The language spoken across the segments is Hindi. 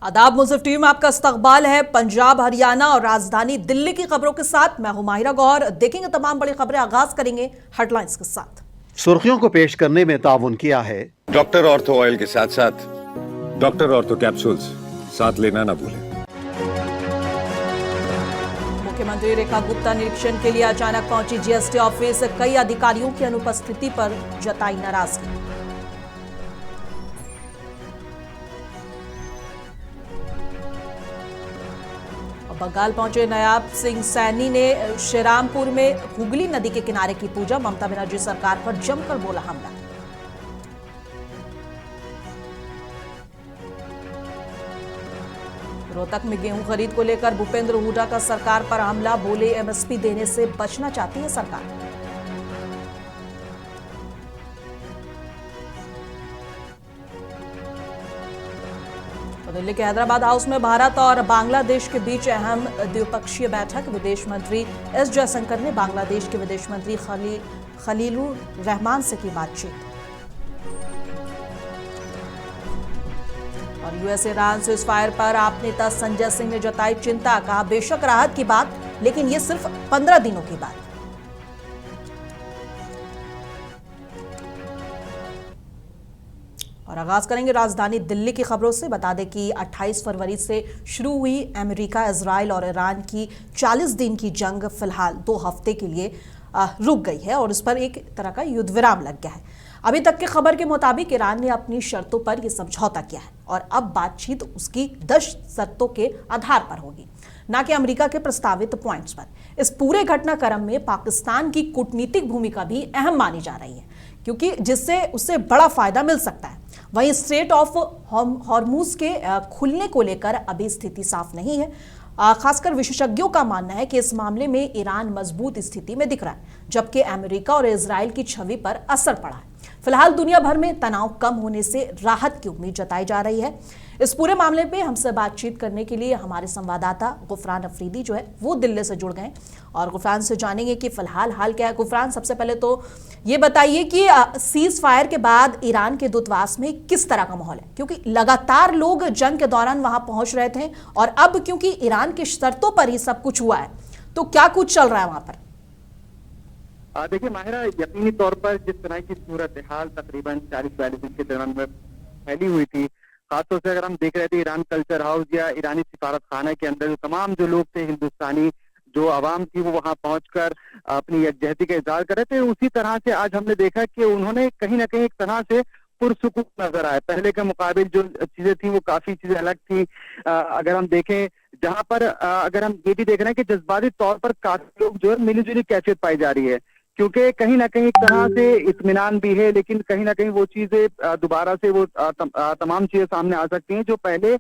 आदाब मुज़फ़्फ़र टीवी में आपका इस्तकबाल है। पंजाब, हरियाणा और राजधानी दिल्ली की खबरों के साथ मैं हूं माहिरा गौर। देखेंगे तमाम बड़ी खबरें। आगाज करेंगे हेडलाइंस के साथ। सुर्खियों को पेश करने में ताउन किया है डॉक्टर ऑर्थो ऑयल के साथ साथ डॉक्टर ऑर्थो कैप्सूल्स साथ लेना ना भूलें। मुख्यमंत्री रेखा गुप्ता निरीक्षण के लिए अचानक पहुंची जीएसटी ऑफिस। कई अधिकारियों की अनुपस्थिति पर जताई नाराजगी। बंगाल पहुंचे नायब सिंह सैनी ने श्रीरामपुर में हुगली नदी के किनारे की पूजा। ममता बनर्जी सरकार पर जमकर बोला हमला। रोहतक में गेहूं खरीद को लेकर भूपेंद्र हुड्डा का सरकार पर हमला। बोले एमएसपी देने से बचना चाहती है सरकार। दिल्ली के हैदराबाद हाउस में भारत और बांग्लादेश के बीच अहम द्विपक्षीय बैठक। विदेश मंत्री एस जयशंकर ने बांग्लादेश के विदेश मंत्री खलीलुर रहमान से की बातचीत। और यूएस ईरान सीज़फायर पर आप नेता संजय सिंह ने जताई चिंता। कहा बेशक राहत की बात, लेकिन ये सिर्फ 15 दिनों की बात। और आगाज करेंगे राजधानी दिल्ली की खबरों से। बता दें कि 28 फरवरी से शुरू हुई अमेरिका, इजराइल और ईरान की 40 दिन की जंग फिलहाल 2 हफ्ते के लिए रुक गई है और इस पर एक तरह का युद्ध विराम लग गया है। अभी तक की खबर के मुताबिक ईरान ने अपनी शर्तों पर यह समझौता किया है और अब बातचीत उसकी 10 शर्तों के आधार पर होगी, न कि अमेरिका के प्रस्तावित पॉइंट्स पर। इस पूरे घटनाक्रम में पाकिस्तान की कूटनीतिक भूमिका भी अहम मानी जा रही है, क्योंकि जिससे उससे बड़ा फायदा मिल सकता है। वहीं स्ट्रेट ऑफ हॉर्मुज के खुलने को लेकर अभी स्थिति साफ नहीं है। खासकर विशेषज्ञों का मानना है कि इस मामले में ईरान मजबूत स्थिति में दिख रहा है, जबकि अमेरिका और इजराइल की छवि पर असर पड़ा है। फिलहाल दुनिया भर में तनाव कम होने से राहत की उम्मीद जताई जा रही है। इस पूरे मामले पे हमसे बातचीत करने के लिए हमारे संवाददाता गुफरान अफरीदी जो है वो दिल्ली से जुड़ गए और गुफरान से जानेंगे कि फिलहाल हाल क्या है। गुफरान, सबसे पहले तो ये बताइए कि सीज फायर के बाद ईरान के दूतावास में किस तरह का माहौल है, क्योंकि लगातार लोग जंग के दौरान वहां पहुंच रहे थे और अब क्योंकि ईरान की शर्तों पर ही सब कुछ हुआ है, तो क्या कुछ चल रहा है वहां पर? देखिए माहिरा, यकीनी तौर पर जिस तरह की सूरत हाल तकरीबन 40-42 दिन के दौरान में फैली हुई थी, खासतौर से अगर हम देख रहे थे ईरान कल्चर हाउस या ईरानी सिफारत खाना के अंदर तमाम जो लोग थे, हिंदुस्तानी जो आवाम थी, वो वहां पहुंचकर अपनी यकजहती का इजहार कर रहे थे। उसी तरह से आज हमने देखा कि उन्होंने कहीं ना कहीं एक तरह से पुरसुकून नजर आए। पहले के मुकाबले जो चीजें थी वो काफी चीजें अलग थी। अगर हम देखें, जहां पर अगर हम ये भी देख रहे हैं कि जज्बाती तौर पर काफी लोग जो है मिलीजुली कैफियत पाई जा रही है, क्योंकि कहीं ना कहीं एक तरह से इत्मीनान भी है, लेकिन कहीं ना कहीं वो चीजें दोबारा से वो तमाम चीजें सामने आ सकती हैं जो पहले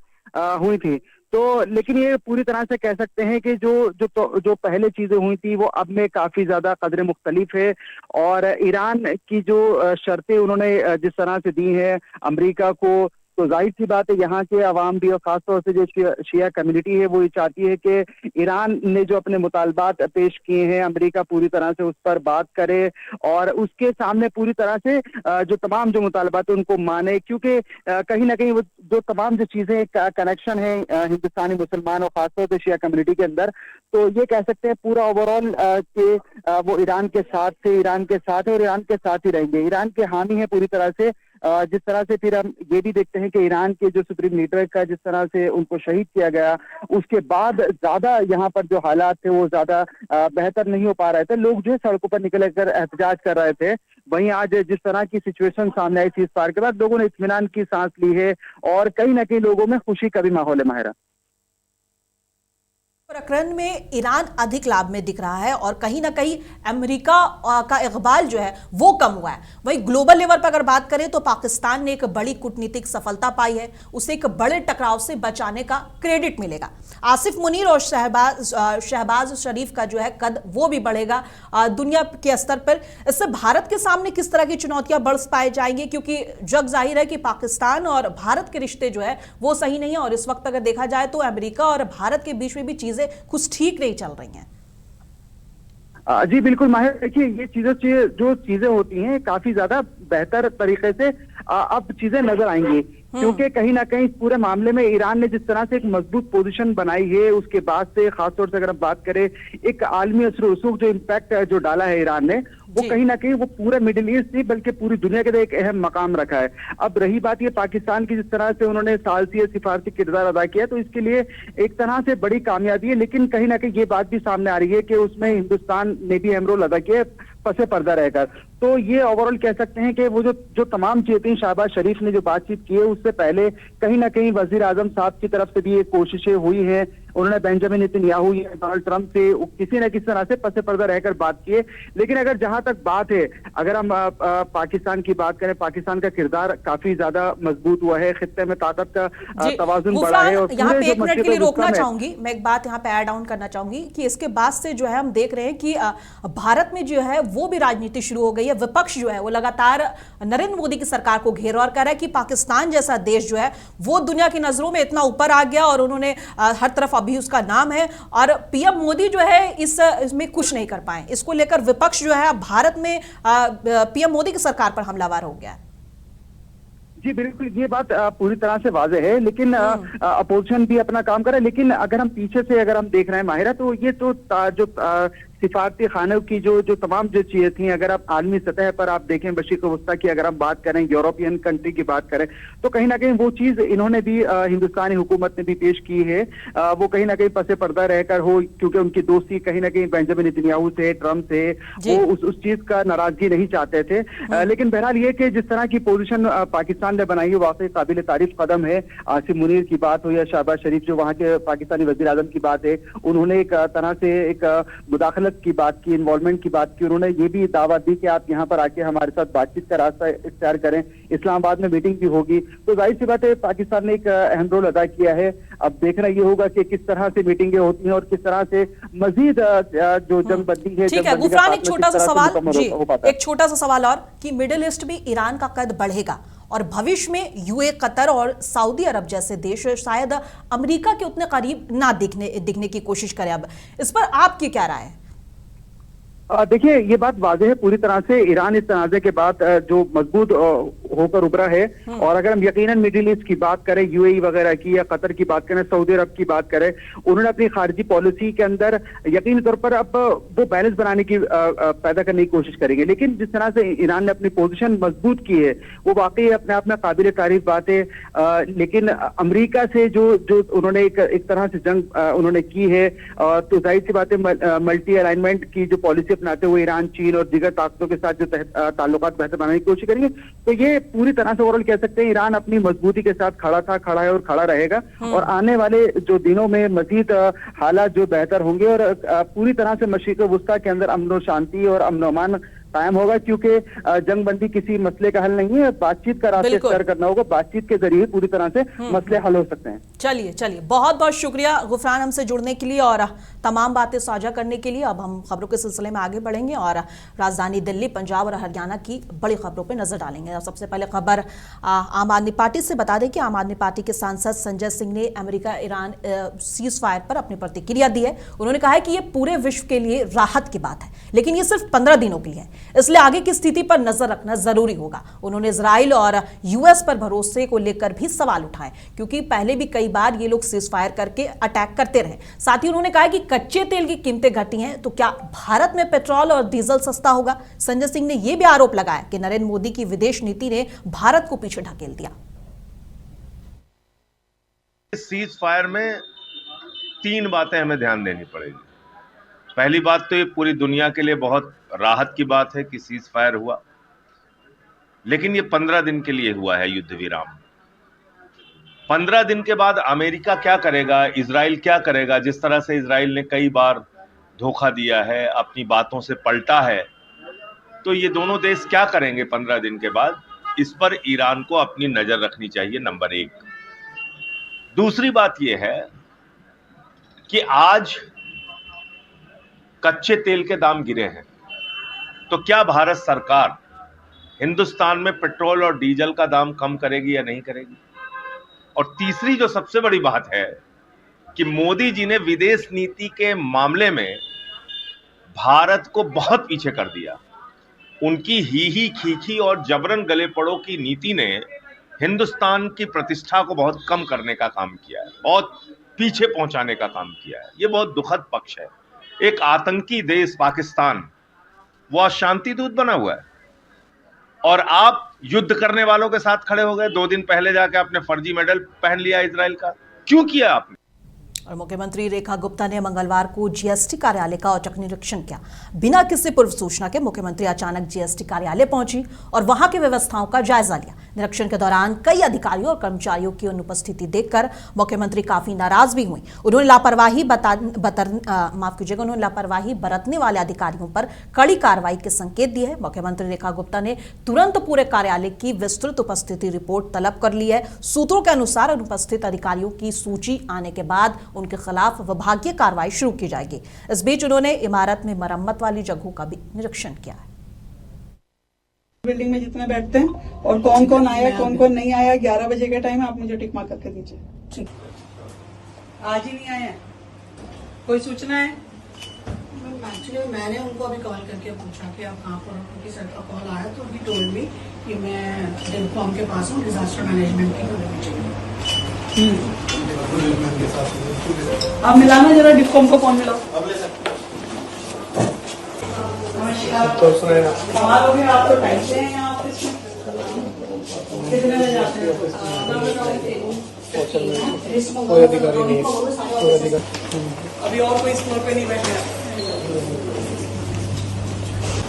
हुई थी। तो लेकिन ये पूरी तरह से कह सकते हैं कि जो पहले चीजें हुई थी वो अब में काफी ज्यादा कदर मुख्तलिफ है। और ईरान की जो शर्तें उन्होंने जिस तरह से दी है अमेरिका को, तो जाहिर सी बात है यहाँ के अवाम भी और खासतौर से जो शिया कम्युनिटी है वो ये चाहती है कि ईरान ने जो अपने मुतालबात पेश किए हैं, अमेरिका पूरी तरह से उस पर बात करे और उसके सामने पूरी तरह से जो तमाम जो मुतालबात है उनको माने, क्योंकि कहीं ना कहीं वो जो तमाम जो चीजें कनेक्शन है हिंदुस्तानी मुसलमान और खासतौर से शिया कम्युनिटी के अंदर, तो ये कह सकते हैं पूरा ओवरऑल के वो ईरान के साथ थे, ईरान के साथ है और ईरान के साथ ही रहेंगे, ईरान के हामी है पूरी तरह से। जिस तरह से फिर हम ये भी देखते हैं कि ईरान के जो सुप्रीम लीडर का जिस तरह से उनको शहीद किया गया, उसके बाद ज्यादा यहाँ पर जो हालात थे वो ज्यादा बेहतर नहीं हो पा रहे थे। लोग जो है सड़कों पर निकल कर एहतजाज कर रहे थे। वहीं आज जिस तरह की सिचुएशन सामने आई सीज़ फायर के बाद, लोगों ने इत्मीनान की सांस ली है और कहीं ना कहीं लोगों में खुशी का भी माहौल है। माहिरा, प्रकरण में ईरान अधिक लाभ में दिख रहा है और कहीं ना कहीं अमेरिका का इकबाल जो है वो कम हुआ है। वहीं ग्लोबल लेवल पर अगर बात करें तो पाकिस्तान ने एक बड़ी कूटनीतिक सफलता पाई है, उसे एक बड़े टकराव से बचाने का क्रेडिट मिलेगा। आसिफ मुनीर और शहबाज शरीफ का जो है कद वो भी बढ़ेगा दुनिया के स्तर पर। इससे भारत के सामने किस तरह की चुनौतियां बढ़ पाए जाएंगी, क्योंकि जग जाहिर है कि पाकिस्तान और भारत के रिश्ते जो है वो सही नहीं है और इस वक्त अगर देखा जाए तो अमेरिका और भारत के बीच में भी चीजें कुछ ठीक नहीं चल रही हैं। जी बिल्कुल माहिर, देखिए ये चीजें जो चीजें होती हैं काफी ज्यादा बेहतर तरीके से अब चीजें नजर आएंगी। क्योंकि कहीं ना कहीं इस पूरे मामले में ईरान ने जिस तरह से एक मजबूत पोजीशन बनाई है, उसके बाद से खासतौर से अगर हम बात करें एक आलमी असर रसूख जो इम्पैक्ट जो डाला है ईरान ने, वो जी। कहीं ना कहीं वो पूरे मिडिल ईस्ट नहीं बल्कि पूरी दुनिया के लिए एक अहम मकाम रखा है। अब रही बात ये पाकिस्तान की, जिस तरह से उन्होंने सालसी सिफारती किरदार अदा किया, तो इसके लिए एक तरह से बड़ी कामयाबी है। लेकिन कहीं ना कहीं ये बात भी सामने आ रही है कि उसमें हिंदुस्तान ने भी अहम रोल अदा किया पसे पर्दा रहकर। तो ये ओवरऑल कह सकते हैं कि वो जो तमाम चीजें थी, शहबाज शरीफ ने जो बातचीत की है, उससे पहले कहीं ना कहीं वजीर आजम साहब की तरफ से भी ये कोशिशें हुई हैं। उन्होंने बेंजामिन नेतन्याहू या डोनाल्ड ट्रंप से किसी न किसी तरह से पसे पर्दा रहकर बात की है। लेकिन अगर जहां तक बात है, अगर हम पाकिस्तान की बात करें, पाकिस्तान का किरदार काफी ज्यादा मजबूत हुआ है, खित्ते में ताकत का तवाजुन बढ़ा है। और यहाँ पे पूरे एक जो मिनट के लिए मशरिक़ रोकना वस्ता में- चाहूंगी, मैं एक बात यहाँ पे ऐड ऑन करना चाहूंगी कि इसके बाद से जो है हम देख रहे हैं कि भारत में जो है वो भी राजनीति शुरू हो गई है। विपक्ष जो है वो लगातार नरेंद्र मोदी की सरकार को घेरवार कर रहा है कि पाकिस्तान जैसा देश जो है वो दुनिया की नजरों में इतना ऊपर आ गया और उन्होंने हर तरफ अभी उसका नाम है, और पीएम मोदी जो है इसमें कुछ नहीं कर पाए। इसको लेकर विपक्ष जो है भारत में पीएम मोदी की सरकार पर हमलावर हो गया है। जी बिल्कुल, ये बात पूरी तरह से वाज़ेह है। लेकिन अपोजिशन भी अपना काम करे। लेकिन अगर हम पीछे से अगर हम देख रहे हैं माहिरा, तो ये तो जो सिफारती खानों की जो तमाम जो चीजें थी, अगर आप आलमी सतह पर आप देखें, मशरिक़ वस्ता की अगर हम बात करें, यूरोपियन कंट्री की बात करें, तो कहीं ना कहीं वो चीज इन्होंने भी हिंदुस्तानी हुकूमत ने भी पेश की है। वो कहीं ना कहीं पसे पर्दा रहकर हो, क्योंकि उनकी दोस्ती कहीं ना कहीं बेंजामिन नेतन्याहू से, ट्रंप से, वो उस चीज का नाराजगी नहीं चाहते थे। लेकिन बहरहाल ये कि जिस तरह की पोजीशन पाकिस्तान ने बनाई है, वाकई काबिल तारीफ कदम है। आसिफ मुनीर की बात हो या शहबाज शरीफ जो वहाँ के पाकिस्तानी वजीर आजम की बात है, उन्होंने एक तरह से एक मुदाखलत की बात की, इन्वॉल्वमेंट की बात की। उन्होंने ये भी दावत दी कि आप यहाँ पर आके हमारे साथ बातचीत का रास्ता इख्तियार करें, इस्लामाबाद में मीटिंग भी होगी। तो जाहिर सी बात है पाकिस्तान ने एक अहम रोल अदा किया है। अब देखना ये होगा कि किस तरह से मीटिंगें होती हैं और किस तरह से मजीद जो जंगबंदी है। ठीक है गुफरान, एक छोटा सा सवाल जी, है। एक छोटा सा सवाल और कि मिडिल ईस्ट में ईरान का कद बढ़ेगा और भविष्य में यूए, कतर और सऊदी अरब जैसे देश शायद अमेरिका के उतने करीब ना दिखने की कोशिश करें। अब इस पर आपकी क्या राय है? देखिए, ये बात वाज़ेह है पूरी तरह से। ईरान इस तनाज़े के बाद जो मजबूत होकर उभरा है। और अगर हम यकीनन मिडिल ईस्ट की बात करें, यूएई वगैरह की या कतर की बात करें, सऊदी अरब की बात करें, उन्होंने अपनी खारजी पॉलिसी के अंदर यकीनी तौर पर अब वो बैलेंस बनाने की पैदा करने की कोशिश करेंगे। लेकिन जिस तरह से ईरान ने अपनी पोजीशन मजबूत की है, वो वाकई अपने आप में काबिल तारीफ बात है। लेकिन अमेरिका से जो उन्होंने एक तरह से जंग उन्होंने की है, तो जाहिर सी बात है मल्टी अलाइनमेंट की जो पॉलिसी अपनाते हुए ईरान, चीन और दीगर ताकतों के साथ जो ताल्लुकात बेहतर बनाने की कोशिश करेंगे। तो ये पूरी तरह से ओवरऑल कह सकते हैं ईरान अपनी मजबूती के साथ खड़ा था, खड़ा है और खड़ा रहेगा। और आने वाले जो दिनों में मजीद हालात जो बेहतर होंगे और पूरी तरह से मशरिक़ वस्ता के अंदर अमन और शांति और अमन अमान कायम होगा। क्योंकि जंगबंदी किसी मसले का हल नहीं है, बातचीत का रास्ता इख्तियार करना होगा। बातचीत के जरिए पूरी तरह से मसले हल हो सकते हैं। चलिए बहुत बहुत शुक्रिया गुफरान हमसे जुड़ने के लिए और तमाम बातें साझा करने के लिए। अब हम खबरों के सिलसिले में आगे बढ़ेंगे और राजधानी दिल्ली, पंजाब और हरियाणा की बड़ी खबरों पर नजर डालेंगे। सबसे पहले खबर आम आदमी पार्टी से बता दें कि आम आदमी पार्टी के सांसद संजय सिंह ने अमेरिका ईरान सीज फायर पर अपनी प्रतिक्रिया दी है। उन्होंने कहा है कि यह पूरे विश्व के लिए राहत की बात है, लेकिन ये सिर्फ 15 दिनों के लिए है, इसलिए आगे की स्थिति पर नजर रखना जरूरी होगा। उन्होंने इजराइल और यूएस पर भरोसे को लेकर भी सवाल उठाए, क्योंकि पहले भी कई बार ये लोग सीज फायर करके अटैक करते रहे। साथ ही उन्होंने कहा कि कच्चे तेल की कीमतें घटी हैं, तो क्या भारत में पेट्रोल और डीजल सस्ता होगा? संजय सिंह ने यह भी आरोप लगाया कि नरेंद्र मोदी की विदेश नीति ने भारत को पीछे ढकेल दिया। सीज फायर में 3 बातें हमें ध्यान देनी पड़ेगी। पहली बात तो ये पूरी दुनिया के लिए बहुत राहत की बात है कि सीज फायर हुआ, लेकिन ये 15 दिन के लिए हुआ है युद्ध विराम। 15 दिन के बाद अमेरिका क्या करेगा, इजराइल क्या करेगा? जिस तरह से इजराइल ने कई बार धोखा दिया है, अपनी बातों से पलटा है, तो ये दोनों देश क्या करेंगे 15 दिन के बाद? इस पर ईरान को अपनी नजर रखनी चाहिए, नंबर 1। दूसरी बात यह है कि आज कच्चे तेल के दाम गिरे हैं, तो क्या भारत सरकार हिंदुस्तान में पेट्रोल और डीजल का दाम कम करेगी या नहीं करेगी? और तीसरी जो सबसे बड़ी बात है कि मोदी जी ने विदेश नीति के मामले में भारत को बहुत पीछे कर दिया। उनकी ही खीखी और जबरन गले पड़ो की नीति ने हिंदुस्तान की प्रतिष्ठा को बहुत कम करने का काम किया है, बहुत पीछे पहुंचाने का काम किया है। ये बहुत दुखद पक्ष है। एक आतंकी देश पाकिस्तान वो आज शांति दूत बना हुआ है और आप युद्ध करने वालों के साथ खड़े हो गए। 2 दिन पहले जाके आपने फर्जी मेडल पहन लिया इजराइल का। क्यों किया आपने? और मुख्यमंत्री रेखा गुप्ता ने मंगलवार को जीएसटी कार्यालय का औचक निरीक्षण किया। बिना किसी पूर्व सूचना के मुख्यमंत्री अचानक जीएसटी कार्यालय पहुंची और वहां की व्यवस्थाओं का जायजा लिया। निरीक्षण के दौरान कई अधिकारियों और कर्मचारियों की अनुपस्थिति देखकर मुख्यमंत्री काफी नाराज भी हुई। उन्होंने लापरवाही बरतने वाले अधिकारियों पर कड़ी कार्रवाई के संकेत दिए हैं। मुख्यमंत्री रेखा गुप्ता ने तुरंत पूरे कार्यालय की विस्तृत उपस्थिति रिपोर्ट तलब कर ली है। सूत्रों के अनुसार अनुपस्थित अधिकारियों की सूची आने के बाद उनके खिलाफ विभागीय कार्रवाई शुरू की जाएगी। इस बीच उन्होंने इमारत में मरम्मत वाली जगहों का भी निरीक्षण किया है। बिल्डिंग में जितने बैठते हैं और कौन कौन आया कौन कौन नहीं आया, 11 बजे के टाइम आप मुझे टिक मार्क करके दीजिए। ठीक, आज ही नहीं आया, कोई सूचना है? एक्चुअली मैंने उनको अभी कॉल करके पूछा कि आप कहाँ पर हो, उनकी सर का कॉल आया तो ही टोल्ड मी कि मैं डिस्कॉम के पास हूँ, डिजास्टर मैनेजमेंट की। आप मिलाना जरा डिस्कॉम को, कौन मिलाओ? कमाल हो गया, आप तो टाइम से हैं यहाँ ऑफिस में। कितने बजे जाते हैं? कोई अधिकारी नहीं, अभी और कोई फ्लोर पे नहीं बैठे हैं।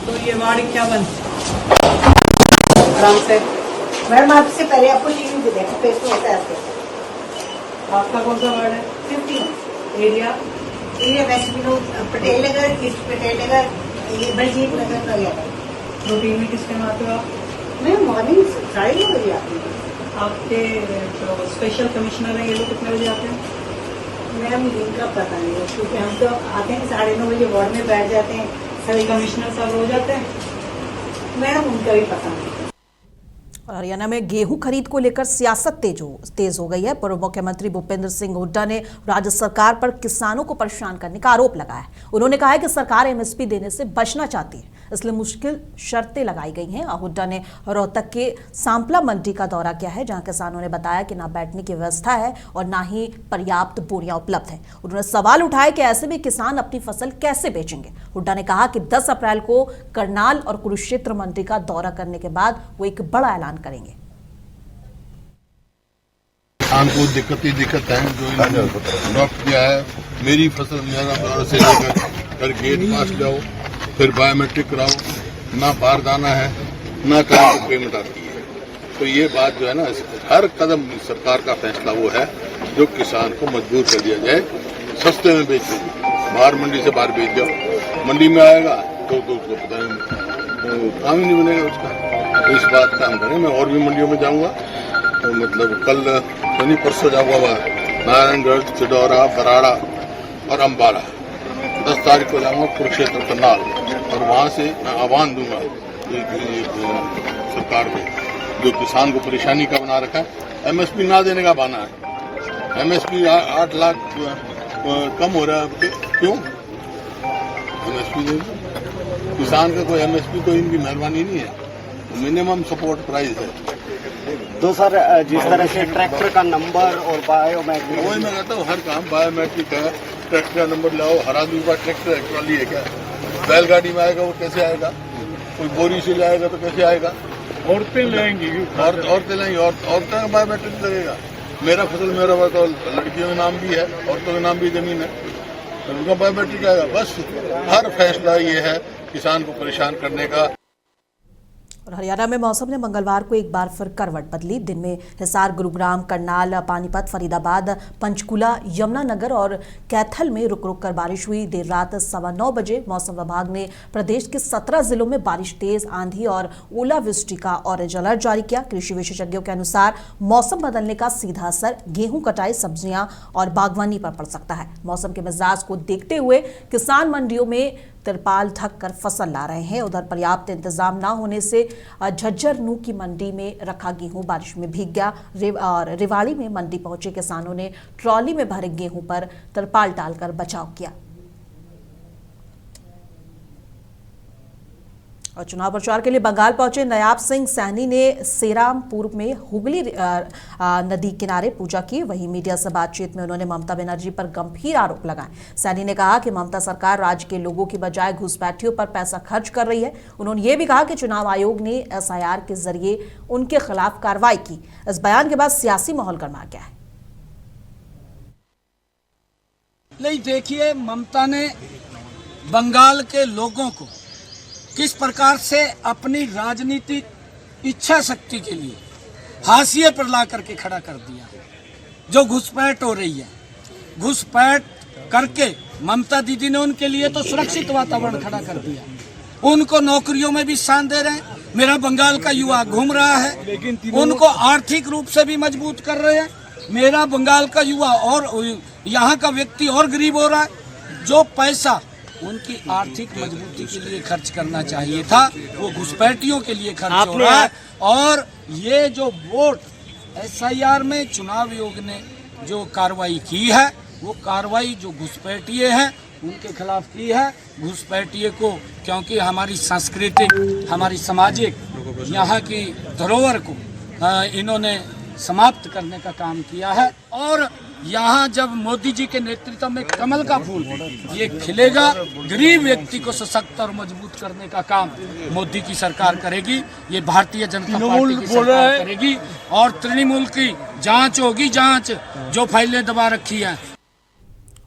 तो ये वार्ड 51 आराम से। मैडम आपसे पहले आपको लीव दे दें, फेस टू फेस। आपका कौन सा वार्ड है? 50 area waste Vinod Patel Nagar, east Patel Nagar, ये बलजीत नगर का गया। रूटीन में किस टाइम आते हो आप? मैं मॉर्निंग 9:30 बजे आती हूँ। आपके जो स्पेशल कमिश्नर हैं ये लोग कितने बजे आते हैं? मैम इनका पता नहीं है क्योंकि हम तो आते हैं 9:30 बजे वार्ड में बैठ जाते हैं। सभी कमिश्नर साहब हो जाते हैं? मैडम उनका भी पता नहीं। और हरियाणा में गेहूं खरीद को लेकर सियासत तेज हो गई है। पूर्व मुख्यमंत्री भूपेंद्र सिंह हुड्डा ने राज्य सरकार पर किसानों को परेशान करने का आरोप लगाया है। उन्होंने कहा है कि सरकार एमएसपी देने से बचना चाहती है, इसलिए मुश्किल शर्तें लगाई गई हैं। हुड्डा ने रोहतक के सांपला मंडी का दौरा किया है, जहां किसानों ने बताया कि ना बैठने की व्यवस्था है और ना ही पर्याप्त बोरियां उपलब्ध हैं। उन्होंने सवाल उठाया कि ऐसे में किसान अपनी फसल कैसे बेचेंगे। हुड्डा ने कहा कि 10 अप्रैल को करनाल और कुरुक्षेत्र मंडी का दौरा करने के बाद वो एक बड़ा ऐलान करेंगे। किसान को दिक्कत है जो इन्होंने ड्रॉप किया है। मेरी फसल मेरा दौर से लेकर गेट पास जाओ, फिर बायोमेट्रिक कराओ, ना बारदाना है ना कहीं पेमेंट आती है। तो ये बात जो है ना, हर कदम सरकार का फैसला वो है जो किसान को मजबूर कर दिया जाए सस्ते में बेचने की। बाहर मंडी से बाहर बेच जाओ, मंडी में आएगा तो उसको पता नहीं, काम ही नहीं बनेगा उसका। तो इस बात का हम करें। मैं और भी मंडियों में जाऊंगा, तो मतलब कल शनि परसों जाऊंगा नारायणगढ़, चिडौरा, बराड़ा और अम्बाला। 10 तारीख को जाऊंगा कुरुक्षेत्र करनाल और वहां से मैं आह्वान दूंगा सरकार को जो किसान को परेशानी का बना रखा है। एमएसपी ना देने का बहाना है। एमएसपी 8 लाख कम हो रहा है, क्यों एमएसपी देंगे? किसान का कोई एमएसपी तो इनकी मेहरबानी नहीं है, मिनिमम सपोर्ट प्राइस है। तो सर जिस तरह से ट्रैक्टर का नंबर और बायोमेट्रिक, वही मैं कहता हूँ हर काम बायोमेट्रिक है। ट्रैक्टर का नंबर लाओ, हर आदमी का ट्रैक्टर है, ट्रॉली है क्या? बैलगाड़ी में आएगा वो कैसे आएगा? कोई बोरी से लाएगा तो कैसे आएगा? औरतें लाएंगी, औरतें लाएंगी, औरतें का बायोमेट्रिक लगेगा। मेरा फसल मेरा तो लड़कियों के नाम भी है, औरतों के नाम भी जमीन है, तो उनका बायोमेट्रिक आएगा। बस हर फैसला ये है किसान को परेशान करने का। और हरियाणा में मौसम ने मंगलवार को एक बार फिर करवट बदली। दिन में हिसार, गुरुग्राम, करनाल, पानीपत, फरीदाबाद, पंचकुला, यमुनानगर और कैथल में रुक रुक कर बारिश हुई। देर रात 9:15 बजे मौसम विभाग ने प्रदेश के 17 जिलों में बारिश, तेज आंधी और ओलावृष्टि का ऑरेंज अलर्ट जारी किया। कृषि विशेषज्ञों के अनुसार मौसम बदलने का सीधा असर गेहूं कटाई, सब्जियां और बागवानी पर पड़ सकता है। मौसम के मिजाज को देखते हुए किसान मंडियों में तिरपाल ढक कर फसल ला रहे हैं। उधर पर्याप्त इंतजाम न होने से झज्जर नू की मंडी में रखा गेहूं बारिश में भीग गया और रेवाड़ी में मंडी पहुंचे किसानों ने ट्रॉली में भरे गेहूं पर तिरपाल डालकर बचाव किया। और चुनाव प्रचार के लिए बंगाल पहुंचे नायाब सिंह सैनी ने सेरामपुर में हुगली नदी किनारे पूजा की। वहीं मीडिया से बातचीत में उन्होंने ममता बनर्जी पर गंभीर आरोप लगाए। सैनी ने कहा कि ममता सरकार राज्य के लोगों की बजाय घुसपैठियों पर पैसा खर्च कर रही है। उन्होंने ये भी कहा कि चुनाव आयोग ने SIR के जरिए उनके खिलाफ कार्रवाई की। इस बयान के बाद सियासी माहौल गर्मा गया है। नहीं, देखिए, ममता ने बंगाल के लोगों को किस प्रकार से अपनी राजनीतिक इच्छा शक्ति के लिए हाशिए पर ला करके खड़ा कर दिया। जो घुसपैठ हो रही है, घुसपैठ करके ममता दीदी ने उनके लिए तो सुरक्षित वातावरण खड़ा कर दिया। उनको नौकरियों में भी स्थान दे रहे हैं। मेरा बंगाल का युवा घूम रहा है, उनको आर्थिक रूप से भी मजबूत कर रहे हैं। मेरा बंगाल का युवा और यहाँ का व्यक्ति और गरीब हो रहा है। जो पैसा उनकी आर्थिक मजबूती के लिए खर्च करना चाहिए था, वो घुसपैठियों के लिए खर्च हो रहा है। और ये जो वोट SIR में चुनाव आयोग ने जो कार्रवाई की है, वो कार्रवाई जो घुसपैठिए हैं उनके खिलाफ की है। घुसपैठिए को, क्योंकि हमारी सांस्कृतिक, हमारी सामाजिक, यहाँ की धरोहर को इन्होंने समाप्त करने का काम किया है। और यहाँ जब मोदी जी के नेतृत्व में कमल का फूल ये खिलेगा, गरीब व्यक्ति को सशक्त और मजबूत करने का काम मोदी की सरकार करेगी। ये भारतीय जनता पार्टी की सरकार करेगी। और तृणमूल की जांच होगी, जांच जो फाइलें दबा रखी हैं।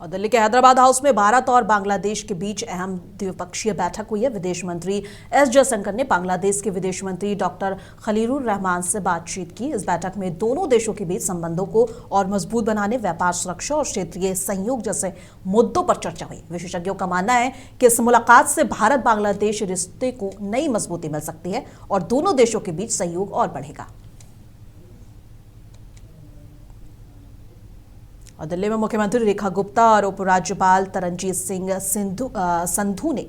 और दिल्ली के हैदराबाद हाउस में भारत और बांग्लादेश के बीच अहम द्विपक्षीय बैठक हुई है। विदेश मंत्री S जयशंकर ने बांग्लादेश के विदेश मंत्री डॉक्टर खलीलुर रहमान से बातचीत की। इस बैठक में दोनों देशों के बीच संबंधों को और मजबूत बनाने, व्यापार, सुरक्षा और क्षेत्रीय सहयोग जैसे मुद्दों पर चर्चा हुई। विशेषज्ञों का मानना है कि इस मुलाकात से भारत बांग्लादेश रिश्ते को नई मजबूती मिल सकती है और दोनों देशों के बीच सहयोग और बढ़ेगा। और दिल्ली में मुख्यमंत्री रेखा गुप्ता और उपराज्यपाल तरनजीत सिंह संधू ने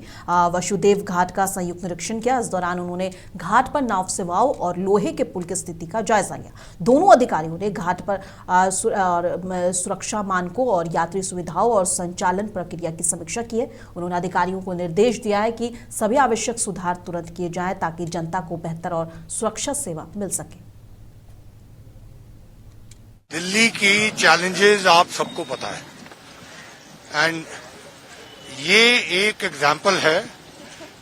वसुदेव घाट का संयुक्त निरीक्षण किया। इस दौरान उन्होंने घाट पर नाव सेवाओं और लोहे के पुल की स्थिति का जायजा लिया। दोनों अधिकारियों ने घाट पर सुरक्षा मानकों और यात्री सुविधाओं और संचालन प्रक्रिया की समीक्षा की है। उन्होंने अधिकारियों को निर्देश दिया है कि सभी आवश्यक सुधार तुरंत किए जाएं ताकि जनता को बेहतर और सुरक्षित सेवा मिल सके। दिल्ली की चैलेंजेस आप सबको पता है एंड ये एक एग्जाम्पल है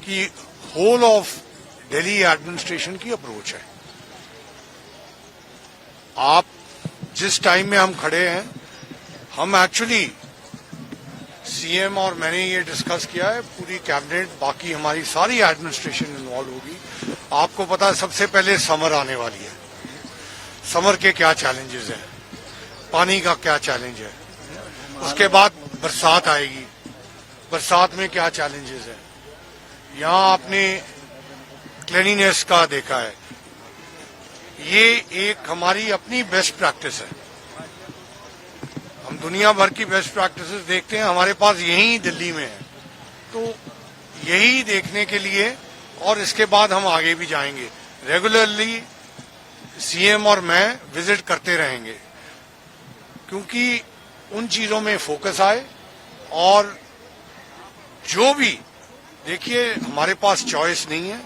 कि होल ऑफ दिल्ली एडमिनिस्ट्रेशन की अप्रोच है। आप जिस टाइम में हम खड़े हैं, हम एक्चुअली CM और मैंने ये डिस्कस किया है, पूरी कैबिनेट, बाकी हमारी सारी एडमिनिस्ट्रेशन इन्वॉल्व होगी। आपको पता है सबसे पहले समर आने वाली है। समर के क्या चैलेंजेस हैं, पानी का क्या चैलेंज है, उसके बाद बरसात आएगी, बरसात में क्या चैलेंजेस है। यहाँ आपने क्लीनिनेस का देखा है, ये एक हमारी अपनी बेस्ट प्रैक्टिस है। हम दुनिया भर की बेस्ट प्रैक्टिसेस देखते हैं, हमारे पास यही दिल्ली में है। तो यही देखने के लिए और इसके बाद हम आगे भी जाएंगे। रेगुलरली CM और मैं विजिट करते रहेंगे, क्योंकि उन चीजों में फोकस आए। और जो भी, देखिए, हमारे पास चॉइस नहीं है,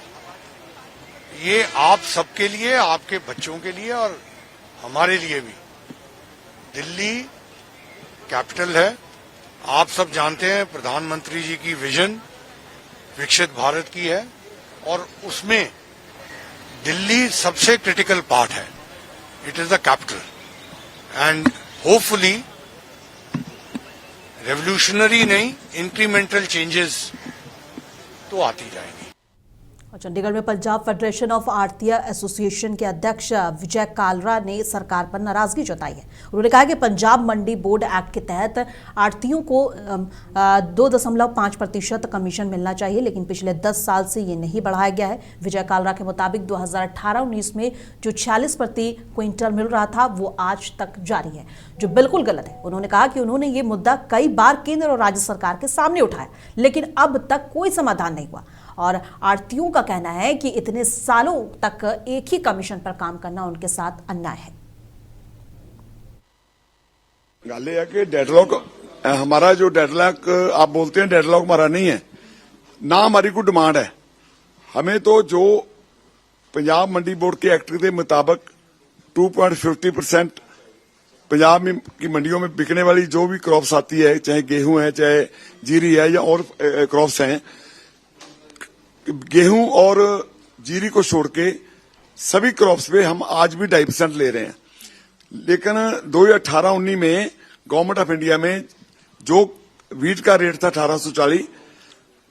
ये आप सबके लिए, आपके बच्चों के लिए और हमारे लिए भी। दिल्ली कैपिटल है, आप सब जानते हैं प्रधानमंत्री जी की विजन विकसित भारत की है और उसमें दिल्ली सबसे क्रिटिकल पार्ट है। It is the capital and hopefully revolutionary नहीं, इंक्रीमेंटल चेंजेस तो आती जाएंगी। और चंडीगढ़ में पंजाब फेडरेशन ऑफ आढ़तिया एसोसिएशन के अध्यक्ष विजय कालरा ने सरकार पर नाराजगी जताई है। उन्होंने कहा कि पंजाब मंडी बोर्ड एक्ट के तहत आढ़तियों को 2.5% कमीशन मिलना चाहिए, लेकिन पिछले 10 साल से ये नहीं बढ़ाया गया है। विजय कालरा के मुताबिक 2018-19 में जो 46 प्रति क्विंटल मिल रहा था वो आज तक जारी है, जो बिल्कुल गलत है। उन्होंने कहा कि उन्होंने ये मुद्दा कई बार केंद्र और राज्य सरकार के सामने उठाया, लेकिन अब तक कोई समाधान नहीं हुआ। और आढ़तियों का कहना है कि इतने सालों तक एक ही कमीशन पर काम करना उनके साथ अन्याय है। गल है कि डेडलॉक, हमारा जो डेडलॉक आप बोलते हैं, डेडलॉक हमारा नहीं है ना, हमारी कोई डिमांड है। हमें तो जो पंजाब मंडी बोर्ड के एक्ट के मुताबिक 2.50% पंजाब में की मंडियों में बिकने वाली जो भी क्रॉप्स आती है, चाहे गेहूं है, चाहे जीरी है या और क्रॉप्स हैं, गेहूं और जीरी को छोड़ के सभी क्रॉप्स पे हम आज भी 2.5% ले रहे हैं। लेकिन 2018-19 में गवर्नमेंट ऑफ इंडिया में जो वीट का रेट था 1840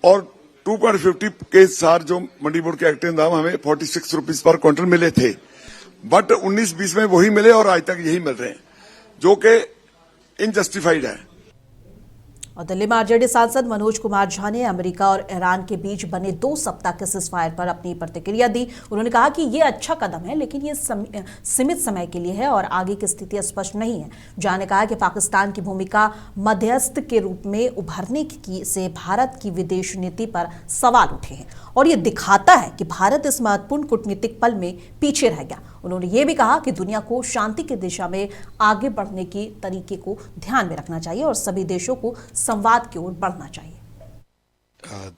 और 2.50 के साथ जो मंडी बोर्ड के एक्ट के दाम हमें 46 रुपीज पर क्विंटल मिले थे, बट 19-20 में वही मिले और आज तक यही मिल रहे हैं, जो कि इनजस्टिफाइड है। और दिल्ली में आरजेडी सांसद मनोज कुमार झा ने अमेरिका और ईरान के बीच बने 2 सप्ताह के सीजफायर पर अपनी प्रतिक्रिया दी। उन्होंने कहा कि ये अच्छा कदम है, लेकिन ये सीमित समय के लिए है और आगे की स्थिति स्पष्ट नहीं है। झा ने कहा कि पाकिस्तान की भूमिका मध्यस्थ के रूप में उभरने की से भारत की विदेश नीति पर सवाल उठे हैं और ये दिखाता है कि भारत इस महत्वपूर्ण कूटनीतिक पल में पीछे रह गया। उन्होंने ये भी कहा कि दुनिया को शांति की दिशा में आगे बढ़ने की तरीके को ध्यान में रखना चाहिए और सभी देशों को संवाद की ओर बढ़ना चाहिए।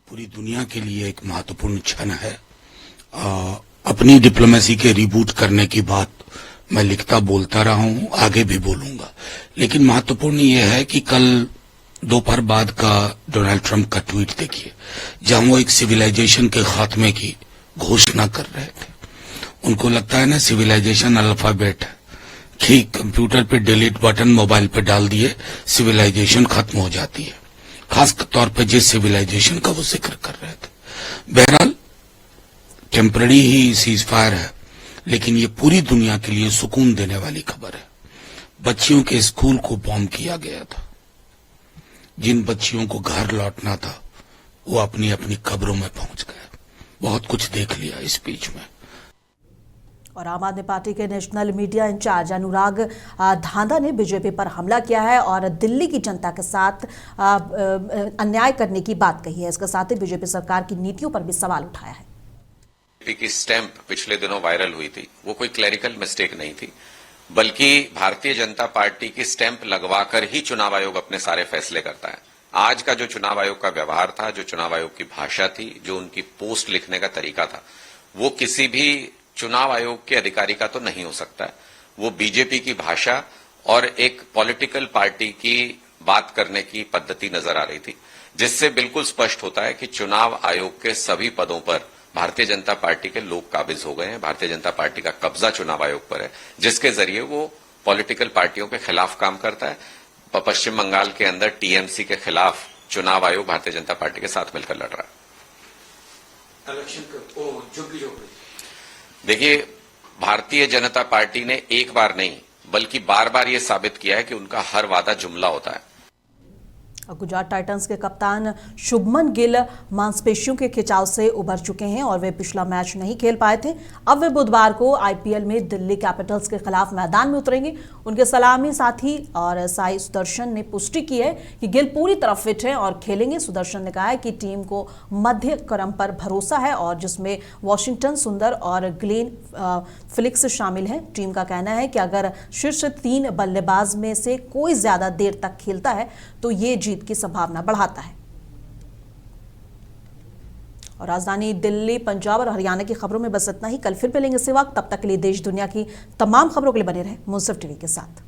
पूरी दुनिया के लिए एक महत्वपूर्ण क्षण है। अपनी डिप्लोमेसी के रिबूट करने की बात मैं लिखता बोलता रहा हूं, आगे भी बोलूंगा, लेकिन महत्वपूर्ण यह है कि कल दोपहर बाद का डोनाल्ड ट्रंप का ट्वीट देखिए, जहां वो एक सिविलाइजेशन के खात्मे की घोषणा कर रहे थे। उनको लगता है ना सिविलाइजेशन अल्फाबेट है कि कंप्यूटर पे डिलीट बटन मोबाइल पे डाल दिए सिविलाइजेशन खत्म हो जाती है, खास तौर पे जिस सिविलाइजेशन का वो जिक्र कर रहे थे। बहरहाल टेम्पररी ही सीज फायर है, लेकिन ये पूरी दुनिया के लिए सुकून देने वाली खबर है। बच्चियों के स्कूल को बॉम्ब किया गया था। जिन बच्चियों को घर लौटना था वो अपनी अपनी कब्रों में पहुंच गए। बहुत कुछ देख लिया इस बीच में। और आम आदमी पार्टी के नेशनल मीडिया इंचार्ज अनुराग धांधा ने बीजेपी पर हमला किया है और दिल्ली की जनता के साथ अन्याय करने की बात कही है। इसके साथ ही बीजेपी सरकार की नीतियों पर भी सवाल उठाया है। बीजेपी की स्टैंप पिछले दिनों वायरल हुई थी, वो कोई क्लरिकल मिस्टेक नहीं थी, बल्कि भारतीय जनता पार्टी की स्टैंप लगवाकर ही चुनाव आयोग अपने सारे फैसले करता है। आज का जो चुनाव आयोग का व्यवहार था, जो चुनाव आयोग की भाषा थी, जो उनकी पोस्ट लिखने का तरीका था, वो किसी भी चुनाव आयोग के अधिकारी का तो नहीं हो सकता है। वो बीजेपी की भाषा और एक पॉलिटिकल पार्टी की बात करने की पद्धति नजर आ रही थी, जिससे बिल्कुल स्पष्ट होता है कि चुनाव आयोग के सभी पदों पर भारतीय जनता पार्टी के लोग काबिज हो गए हैं। भारतीय जनता पार्टी का कब्जा चुनाव आयोग पर है, जिसके जरिए वो पॉलिटिकल पार्टियों के खिलाफ काम करता है। पश्चिम बंगाल के अंदर टीएमसी के खिलाफ चुनाव आयोग भारतीय जनता पार्टी के साथ मिलकर लड़ रहा है। देखिए, भारतीय जनता पार्टी ने एक बार नहीं बल्कि बार बार यह साबित किया है कि उनका हर वादा जुमला होता है। गुजरात टाइटंस के कप्तान शुभमन गिल मांसपेशियों के खिंचाव से उबर चुके हैं और वे पिछला मैच नहीं खेल पाए थे। अब वे बुधवार को आईपीएल में दिल्ली कैपिटल्स के खिलाफ मैदान में उतरेंगे। उनके सलामी साथी और साई सुदर्शन ने पुष्टि की है कि गिल पूरी तरह फिट है और खेलेंगे। सुदर्शन ने कहा है कि टीम को मध्य क्रम पर भरोसा है और जिसमें वॉशिंगटन सुंदर और ग्लेन फिलिक्स शामिल हैं। टीम का कहना है कि अगर शीर्ष 3 बल्लेबाज में से कोई ज्यादा देर तक खेलता है तो ये जीत की संभावना बढ़ाता है। और राजधानी दिल्ली, पंजाब और हरियाणा की खबरों में बस इतना ही। कल फिर मिलेंगे इसी वक्त। तब तक के लिए देश दुनिया की तमाम खबरों के लिए बने रहे मुंसिफ टीवी के साथ।